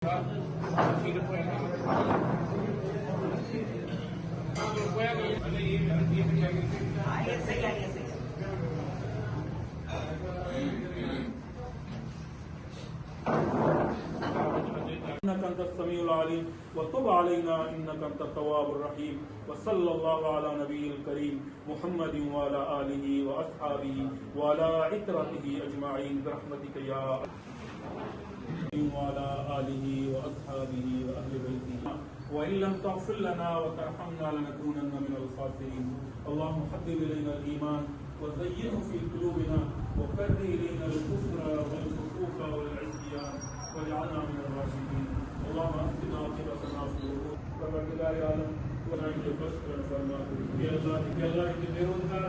إنك أنت السميع العليم وتب علينا إنك أنت التواب الرحيم وصلى الله على نبي الكريم محمد وعلى آله وأصحابه وعلى عترته أجمعين برحمتك يا وعلى آله وأصحابه وأهل بيته وإن لم تغفر لنا وترحمنا لنكونن من الخاسرين. اللهم حبب إلينا الإيمان وزينه في قلوبنا وكره إلينا الكفر والفسوق والعصيان واجعلنا من الراشدين. اللهم اهدنا عاقبتنا في الامور परवरदिगार आलम के बस कर फरमा या अल्लाह के बेरोजगार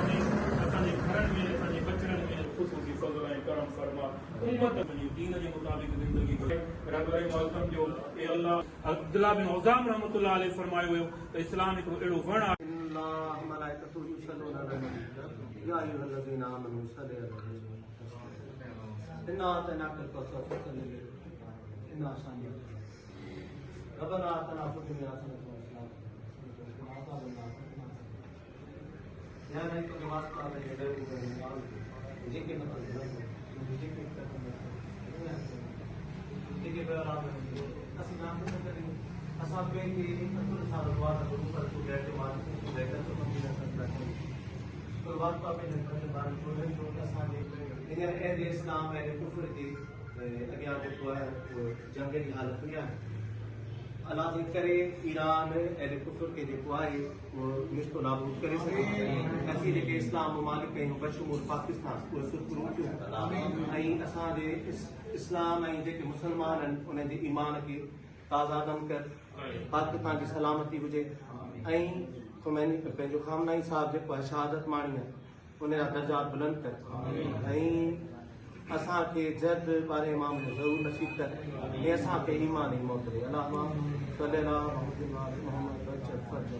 ने असांजे घरनि में असांजे बचड़नि में ख़ुशूसी फज़ल ऐं करम फरमा उम्मत में दीन जे मुताबिक़ ज़िंदगी गुज़ारे रगरे मौसम जो ए अल्लाह अब्दुल्लाह बिन उज़ाम रहमतुल्लाह अलैहि फरमायो हुयो त इस्लाम हिकड़ो अहिड़ो वण आहे अल्लाह मलाइकतु युसल्लूना अला नबी या अय्युहल्लज़ीना आमनू सल्लु अलैहि इन्ना अतैनाकल कौसर फसल्लि इन्ना शानिअक रब्बना आतिना फिद दुनिया हसनतन व फिल आखिरति हसनतन या नहीं तो वास्ता में दे जेके न जेके जेके बेराम असि नाम तो करें असा पे के अतुल साल बाद पर को बैठे मान को लेकर तो हम बिना सकता है तो वास्ता पे ने पर बार जो असा दे इन ए इस्लाम है कुफर की अगिया जो है वो जंग की हालत में है अल्लाह जे करे ईरान ऐं कुफर के जेको आहे उहो निस्तो नाबूद करे सघे असीं जेके इस्लाम ममालिक आहियूं बशमूल पाकिस्तान उहे सुरखरू थियूं ऐं असांजे इस्लाम ऐं जेके मुस्लमान आहिनि उन जे ईमान खे ताज़ा दम कर पाकिस्तान जी सलामती हुजे ऐं ख़ुमैनी पंहिंजो खामनाई साहिब जेको आहे शहादत माणी आहे उन जा दर्जा बुलंद कर ऐं असांखे जद बारे इमाम ज़रूर नसीब कर ऐं असांखे ईमान ई मौत ॾे अल्लाहुम्मा सल्ली अला मुहम्मद वजल फर्ज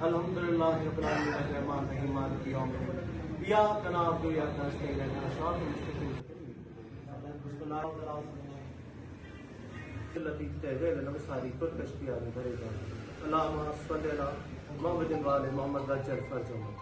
अल्हम्दुलिल्लाह रब्बिल आलमीन अर्रहमान अर्रहीम मालिकि यौमिद्दीन इय्याक नअबुदु व इय्याक नस्तईन इहदिना सिरातल मुस्तक़ीम बिस्मिल्लाह तहवील नवसारी कुरकश्ती आले बरेजा अल्लाहुम्मा सल्ली अला मुहम्मद व आले मुहम्मद वजल फर्ज आमीन।